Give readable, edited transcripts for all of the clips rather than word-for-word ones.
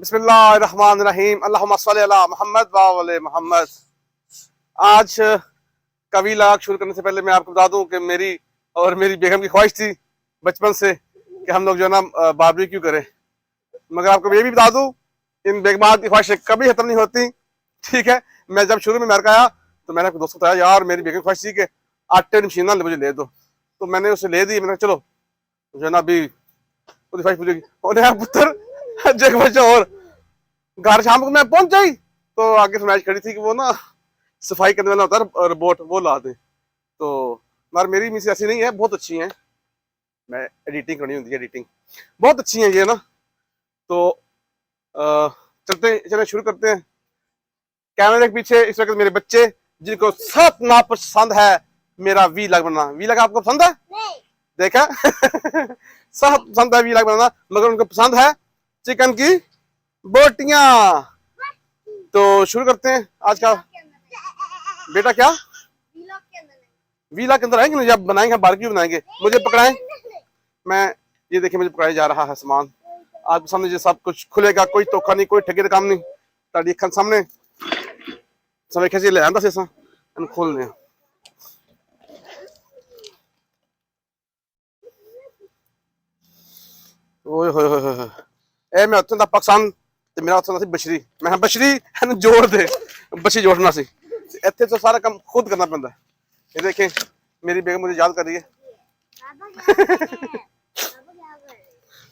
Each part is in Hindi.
बिस्मिल्लाहिर्रहमानिर्रहीम अल्लाहुम्मा सल्ली अला मुहम्मद व अले मोहम्मद। आज का व्लॉग शुरू करने से पहले मैं आपको बता दूं कि मेरी और मेरी बेगम की ख्वाहिश थी बचपन से कि हम लोग जो है ना बारबेक्यू करें। मगर आपको ये भी बता दूं, इन बेगमात की ख्वाहिशें कभी खत्म नहीं होती। ठीक है, मैं जब शुरू में अमेरिका आया तो मैंने अपने दोस्तों को बताया, यार मेरी बेगम की ख्वाहिश थी कि आटे की मशीन ना मुझे ले दो, तो मैंने उसे ले दी। मैंने चलो जो है ना अभी उसकी ख्वाहिश पूरी उन्हें पुत्र एक बच्चे और घर शाम को मैं पहुंच गई तो आगे फरमाइश खड़ी थी कि वो ना सफाई करने वाला होता है रोबोट, वो ला दे। तो मगर मेरी मिस ऐसी नहीं है, बहुत अच्छी है। मैं एडिटिंग करनी होती है, एडिटिंग बहुत अच्छी है ये ना। तो चलते शुरू करते हैं। कैमरे के पीछे इस वक्त मेरे बच्चे, जिनको सब नापसंद है मेरा व्लॉग बनाना। व्लॉग आपको पसंद है? नहीं। देखा सब पसंद है व्लॉग बनाना, मगर उनको पसंद है चिकन की बोटियां। तो शुरू करते हैं आज का। बेटा क्या व्लॉग के अंदर आएंगे ना, जब बनाएंगे बारबेक्यू बनाएंगे। मुझे पकड़ाएं, मैं ये देखिए मुझे पकड़ाया जा रहा है सामान। आज सामने जो सब कुछ खुलेगा, कोई धोखा नहीं, कोई ठगे का काम नहीं। ताड़ी अखन सामने सब एक ले आंदा से खोलने। ओए होए होए होए, ए मैं उत्थों दा पाकिस्तान ते मेरा उत्थों दा सी बशरी। मैं बशरी इहनूं जोड़ दे, बशी जोड़ना सी। इत्थे तो सारा काम खुद करना पैंदा। ये देखें मेरी बेगम मुझे याद कर रही है।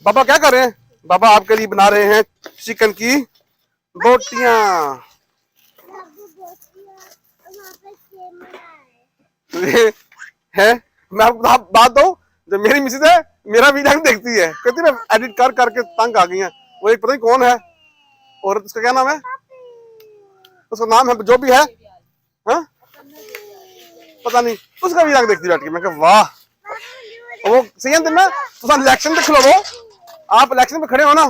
बाबा क्या कर रहे हैं? बाबा आपके लिए बना रहे हैं चिकन की बोटियां। है मैं आपको बात दो, जो मेरी मिसेज है मेरा वीडियो देखती है, कहती मैं एडिट कर करके तंग आ गई है। वो एक पता नहीं कौन है औरत, उसका क्या नाम है? उसका नाम है जो भी है, हाँ पता नहीं, उसका वीडियो देखती बैठ के। मैं कहा वाह, वो सही है ना। तो इलेक्शन पे खड़ो, आप इलेक्शन पे खड़े हो ना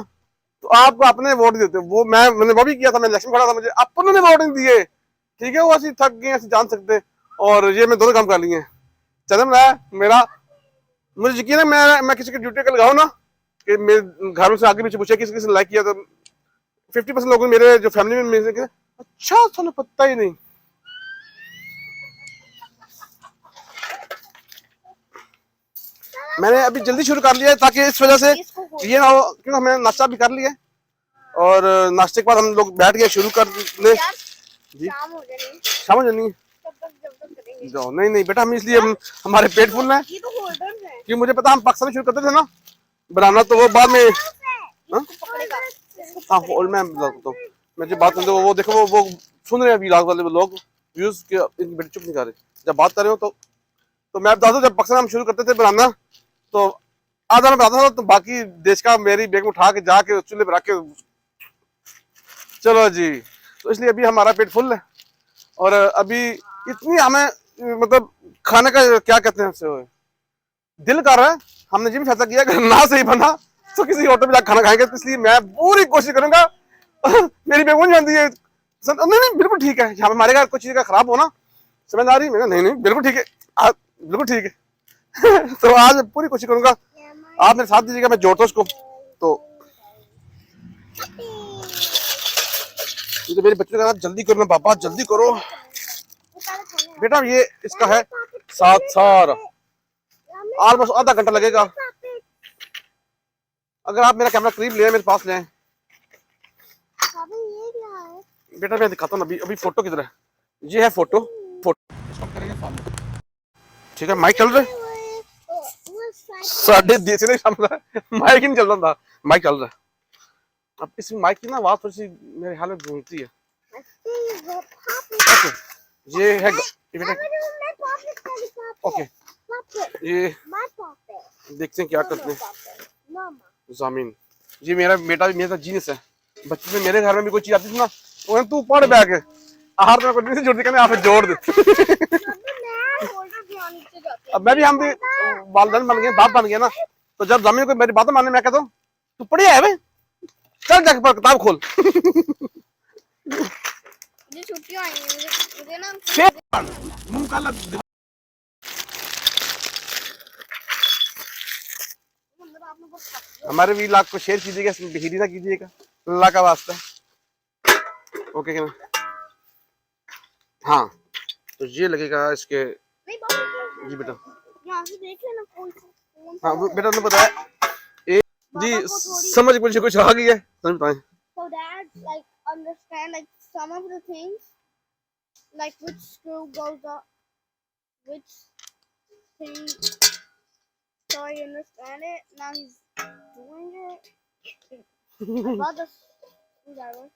तो आपको अपने वोट देते हो। वो मैंने वो भी किया था, मैं इलेक्शन खड़ा था, मुझे अपनों ने वोट नहीं दिए। ठीक है, वो ऐसी थक गए, ऐसे जान सकते। और ये मैं दोनों काम कर लिए हैं। चलन रहा है मेरा, मुझे यकीन है मैं किसी की ड्यूटी का लगाऊं ना कि मेरे घरों से आगे पीछे पूछे किसी किसी ने लाइक किया, तो 50% लोगों ने मेरे जो फैमिली में मेरे अच्छा थानू पता ही नहीं। मैंने अभी जल्दी शुरू कर लिया है ताकि इस वजह से ये ना हो, क्योंकि हमने नाश्ता भी कर लिया और नाश्ते के बाद हम लोग बैठ गए शुरू कर ले। जी शाम हो जानी जाओ। नहीं नहीं बेटा, हम इसलिए हमारे पेट फुल है कि मुझे पता हम पाकिस्तान शुरू करते थे ना बनाना, तो वो बाद में हाँ होल्ड में बताता हूँ। मैं जो बात करते वो देखो वो सुन रहे हैं व्लॉग वाले लोग, व्यूज के बेटे चुप नहीं कर रहे जब बात कर रहे हो। तो मैं बता दूं, जब पाकिस्तान हम शुरू करते थे बनाना तो आधा मैं बताता था, तो बाकी देश का मेरी बेग में उठा के जाके चूल्हे पर रख के चलो जी। तो इसलिए अभी हमारा पेट फुल है और अभी इतनी हमें मतलब खाने का क्या कहते हैं उससे दिल कर रहा है। हमने ये भी फैसला किया कि ना सही बना तो किसी होटल में जाकर खाना खाएंगे। तो इसलिए मैं पूरी कोशिश करूंगा मेरी बेगम नहीं जानती है, नहीं नहीं बिल्कुल ठीक है, यहाँ हमारे घर कुछ चीज का खराब हो ना समझ आ रही। नहीं नहीं बिल्कुल ठीक है, बिल्कुल ठीक है। तो आज मैं पूरी कोशिश करूंगा, आप मेरे साथ दीजिएगा, मैं जोड़ता हूँ उसको। तो मेरे बच्चों का जल्दी करो ना पापा, जल्दी करो बेटा। ये इसका है 7 सार, ऑलमोस्ट आधा घंटा लगेगा। अगर आप मेरा कैमरा करीब ले मेरे पास ले बेटा, मैं दिखाता हूँ। अभी फोटो किधर है? ये है फोटो। ठीक है, माइक चल रहा है साढ़े देश नहीं समझ रहा है, माइक ही नहीं चल रहा था, माइक चल रहा है। अब इस माइक की ना आवाज थोड़ी सी मेरे हाल में गूंजती है। ओके ये है ओके, ये देखते हैं क्या करते हैं जामीन। ये मेरा बेटा भी मेरा जीनियस है। बच्चे में मेरे घर में भी कोई चीज आती थी ना, वो तू पढ़ बैग आहार में कोई जोड़ दी, आप जोड़ दे। अब मैं भी, हम भी वालदैन बन गए, बाप बन गया ना, तो जब जमीन को मेरी बातें मानने मैं कहता हूँ तू पढ़िया है भाई, चल जाके पर किताब खोल। छुट्टियां आई हैं मुझे ना हमारे व्लॉग को शेयर कीजिएगा, बहिरी ना कीजिएगा। अल्लाह का वास्ता। ओके क्या? हाँ तो ये लगेगा इसके। जी बेटा यहाँ से देख लेना कौन सा। हाँ बेटा ने बताया जी समझ कुछ आ गई है समझ पाए। So that like understand like some of the things like which screw goes up, which thing. So I understand it. Now he's doing it. About the screwdriver.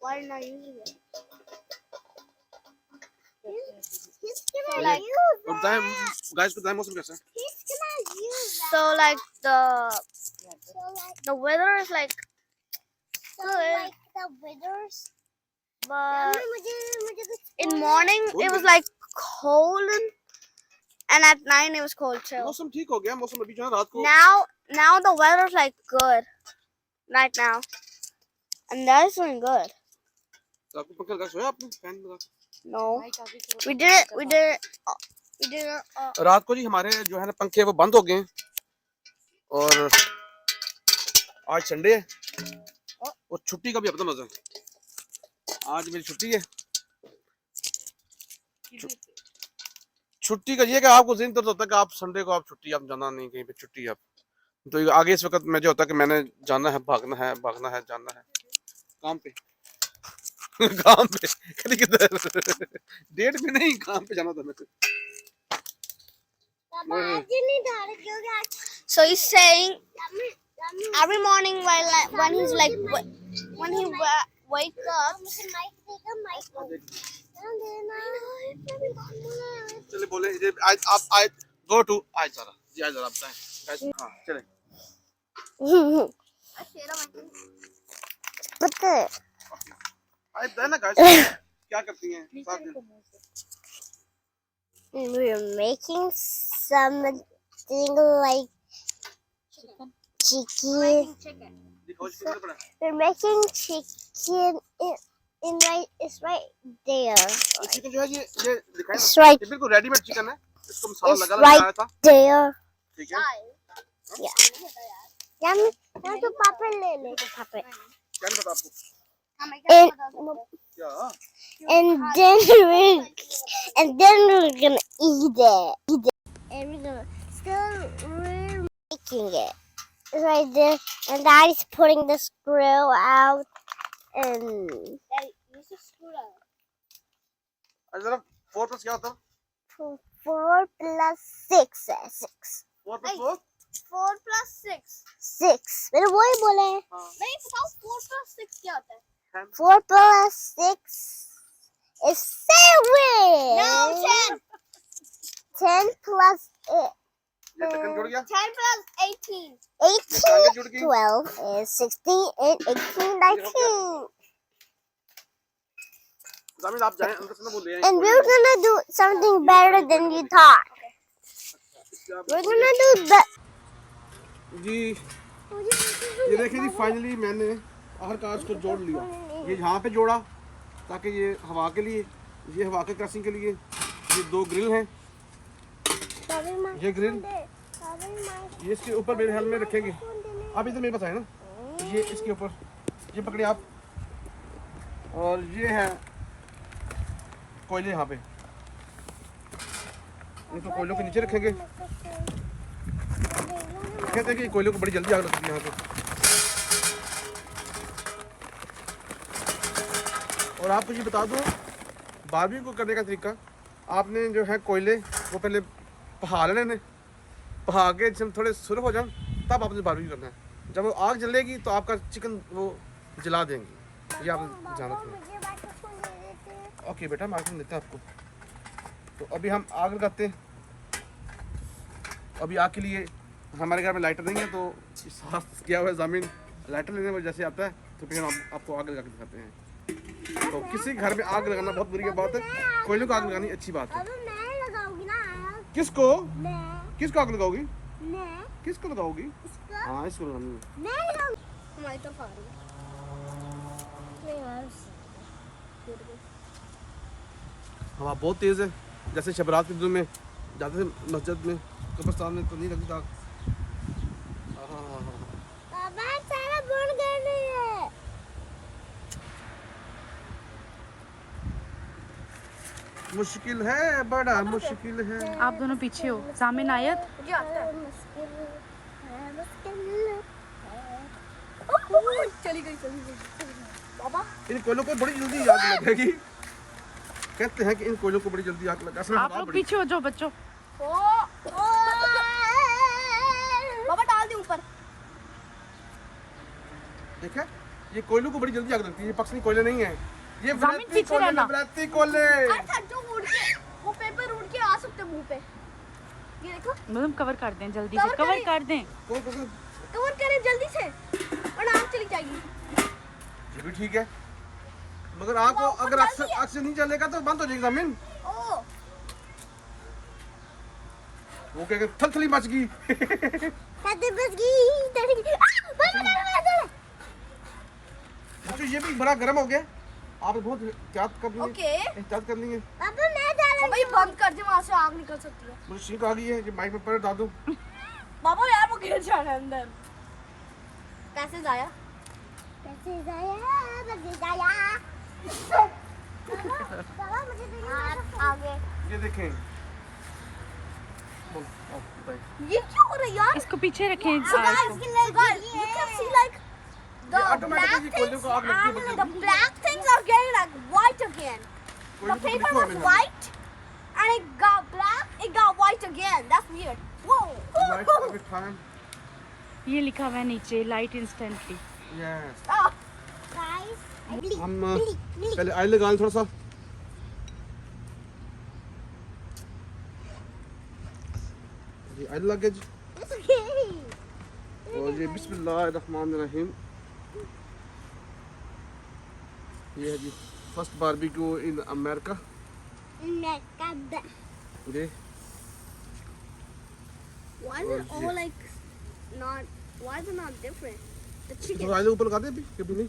Why are you not using it? He's gonna like use और बताएं गाइस बताएं मौसम कैसा है? He's gonna use that. So like the weather is like good. Like the weather's but in morning it was like cold and at night it was cold too. मौसम ठीक हो गया मौसम अभी जो है रात को Now the weather's like good right now and that is doing good. रात को पंखा लगा सोया आपने फैन लगा? No, we did it. रात को जी हमारे जो है ना पंखे वो बंद हो गए और आज संडे है और छुट्टी का भी अपना मजा है। आज मेरी छुट्टी है। छुट्टी का ये कि आपको जिन तरह होता है कि आप संडे को आप छुट्टी आप जाना नहीं कहीं पे छुट्टी आप तो आगे इस वक्त मैं जो होता है कि मैंने जाना है भागना है जाना है काम पे काम पे कभी किधर डेट में नहीं काम पे जाना था मेरे So he's saying every morning when he's like when he wakes up. चले बोले आज आप गो टू आज जरा जी आज जरा आप बताएं हाँ चले आज बताएं ना गाइस क्या करती हैं साथ दिन We're making something like chicken. We're making chicken in right. It's right there. Chicken जो है ये दिखाएं It's right. ये बिल्कुल रेडीमेड चिकन है इसको मसाला It's लगा आया right था there. ठीक है Yeah. Yeah, तो पापा ले ले पापा. क्या नहीं पता आपको क्या and then we're gonna eat it. And we're gonna we're making it. It's right there, and Daddy's putting the screw out. And Daddy, use the screw out. आज जरा 4 प्लस क्या होता है 4 plus 6 is 6. 4 plus 4 4 plus 6. मैंने वही बोला है नहीं बताओ 4 plus 6 क्या होता है 4 plus 6 is 7. No, 10. 10 plus 8. ये तकन जुड़ गया 10 plus 18. 18 12 is 16 and 18 19. जामिल आप जाएं अंदर से ना बोल रहे हैं And we're gonna do something better than you thought. We're gonna do that. जी ये देखिए जी फाइनली मैंने आखिरकार इसको जोड़ लिया ये यहाँ पे जोड़ा ताकि ये हवा के लिए ये हवा के क्रॉसिंग के लिए ये 2 ग्रिल हैं ये ग्रिल ये इसके ऊपर मेरे ख्याल में रखेंगे आप इधर मेरे पास आए ना ये इसके ऊपर ये पकड़े आप और ये है कोयले यहाँ पे इनको कोयलों के नीचे रखेंगे कहते हैं कि कोयलों को बड़ी जल्दी आग लगती है यहाँ पे और आपको ये बता दूँ बारबेक्यू को करने का तरीका आपने जो है कोयले वो पहले पहा लेने पहा के जब थोड़े सुर हो जाए तब आपने बारबेक्यू करना है जब वो आग जलेगी तो आपका चिकन वो जला देंगी ये आप जान रखें ओके बेटा हम आग देते हैं आपको तो अभी हम आग लगाते हैं अभी आग के लिए हमारे घर में लाइटर नहीं है तो साफ किया हुआ है ज़मीन लाइटर लेने में जैसे आता है तो फिर हम आपको आग लगा के दिखाते हैं तो किसी घर में आग लगाना बहुत बुरी बात है कोयले को आग लगानी अच्छी बात है किसको किसको आग लगाओगी किसको लगाओगी हाँ इसको लगानी हवा बहुत तेज़ है जैसे शबरात के दिनों में जाते थे मस्जिद में कब्रिस्तान में तो नहीं लगती आग बंद करनी है। मुश्किल है, बड़ा मुश्किल है। आप दोनों पीछे हो। जामिन आयत चली गई बाबा। इन कोयलों को बड़ी जल्दी आग लगेगी। कहते हैं कि इन कोयलों को बड़ी जल्दी आग लगा। असल में आप लोग पीछे हो जाओ बच्चों। बाबा डाल दे ऊपर। देखा, ये कोयलों को बड़ी जल्दी आग लगती है। ये पक्सनी कोयले नहीं है, ये जामिन वलैती पीछे कोयले, रहना। वलैती कोयले। अच्छा जो उड़ के वो पेपर उड़ के आ सकते मुंह पे। ये देखो मतलब कवर कर दें जल्दी से, कवर कवर करें। कर दें। कवर करें जल्दी से और आग चली जाएगी। ये भी ठीक है, मगर आग को अगर आग से नहीं जलेगा तो बंद हो जाएगी जमीन। ओ वो क्या थलथली मच गई। बच्चों ये भी बड़ा गर्म हो गया। आप बहुत एहतियात करनी है। ओके एहतियात करनी है। पापा मैं डालूंगा। भाई बंद कर दे, वहां से आग निकल सकती है। मुझे छींक आ गई है, ये माइक में पर डाल दूं। बाबा यार वो गिर जाना अंदर। कैसे जाया? कैसे जाया? बाबा मुझे आगे। ये देखें। बोल, आओ, बताइए। ये क्यों हो रहा है यार? इसको पीछे रखें। So guys, you can see like the ये automatically black कोयले things, को आग लगती है, the black things are getting like white again. The कोयले को paper लिखो was हमें। white and it got black, it got white again. That's weird. Right, Whoa. every time. ये लिखा हुआ है नीचे, light instantly. Yes. Ah. Guys, हम पहले ऑयल लगा लें थोड़ा सा। ये ऑयल लग गया जी। it's okay. और ये बिस्मिल्लाहिर्रहमानिर्रहीम। ये है जी फर्स्ट बारबेक्यू इन अमेरिका। ये Why is it all like not? Why is it not different? The chicken. थोड़ा ऑयल ऊपर लगा दे अभी, कभी नहीं।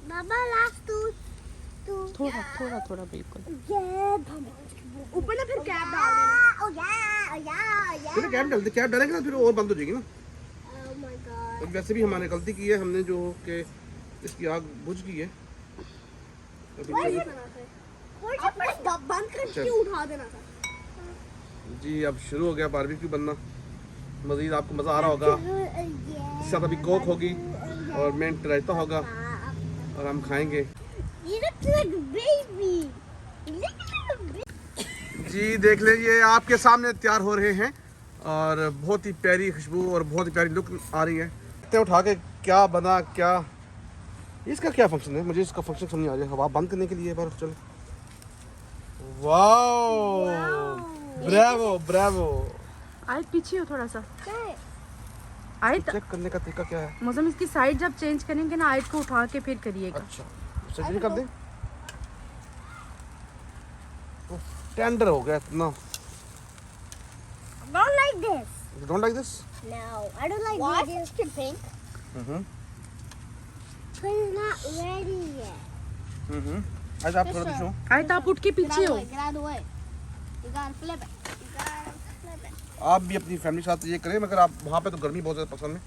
Baba, last two. थोड़ा थोड़ा थोड़ा बिल्कुल। ऊपर ना फिर कैप डाल देना। फिर कैप डाल दे, कैप डालेंगे ना फिर और बंद हो जाएगी ना। Oh my god. और वैसे भी हमने गलती की है, हमने जो कि इसकी आग बुझ गई है। अभी बंद करके उठा देना था। जी अब शुरू हो गया बारबेक्यू बनना। मज़ीद आपको मज़ा आ रहा होगा। इसके साथ अभी कोक होगी और मेन रायता होगा और हम खाएंगे। You look like a baby. You look like a baby. जी देख लीजिए, आपके सामने तैयार हो रहे हैं और बहुत ही प्यारी खुशबू और बहुत ही प्यारी लुक आ रही है। देखते हैं उठा के क्या बना, क्या इसका क्या फंक्शन है। मुझे इसका फंक्शन समझ नहीं आ रहा है। हवा बंद करने के लिए बार चलो। Wow, Bravo Bravo. आयत पीछे हो थोड़ा सा। आयत चेक करने का तरीका क्या है? मौसम इसकी साइड जब चेंज करेंगे ना, आयत को उठा के फिर करिएगा। अच्छा सर्जरी कर दे। टेंडर हो गया इतना। Don't like this. You don't like this? No, I don't like this. Why is chicken pink? But it's not ready yet. आज आप थोड़ा पीछे हो। आयत आप उठ के पीछे हो। Get out of the way. You gotta flip it. You gotta flip it. आप भी अपनी फैमिली के साथ ये करें, मगर आप वहाँ पे तो गर्मी बहुत ज़्यादा पाकिस्तान में।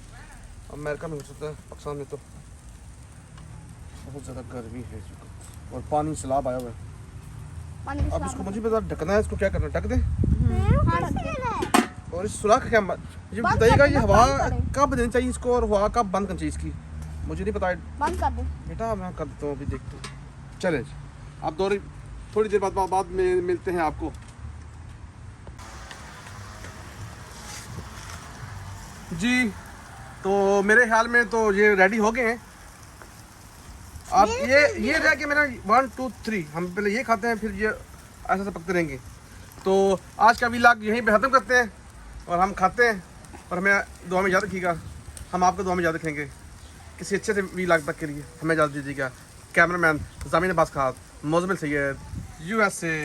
अमेरिका में हो सकता है, पाकिस्तान में तो बहुत ज़्यादा गर्मी है और पानी सैलाब आया हुआ है। अब इसको मुझे बता ढकना है, इसको क्या करना है? ढक दे। और इस सुराख क्या मुझे बताइएगा, ये हवा कब देनी चाहिए इसको और हवा कब बंद करनी चाहिए इसकी? मुझे नहीं पता। बंद कर दे। बेटा मैं कर देता हूँ, अभी देखते हैं। चले आप थोड़ी देर बाद मिलते हैं आपको। जी तो मेरे ख्याल में तो ये रेडी हो गए हैं। अब ये रह के मेरा 1 2 3 हम पहले ये खाते हैं, फिर ये ऐसे पकते रहेंगे। तो आज का व्लॉग यहीं पे ख़त्म करते हैं और हम खाते हैं और हमें दुआ में याद रखिएगा। हम आपको दुआ में याद रखेंगे। किसी अच्छे से व्लॉग तक के लिए हमें याद दीजिएगा। कैमरामैन ज़मीन अब्बास खान, मोज़मिल सैयद, USA।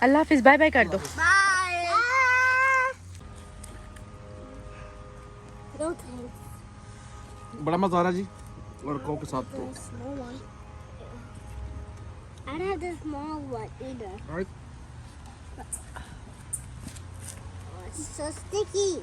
अल्लाह हाफिज़, बाय बाय कर दो। Bye. No thanks. बड़ा मज़ा आ रहा है जी लड़कों के साथ। तो Small one. I don't have the small one either. Right. Oh, so sticky.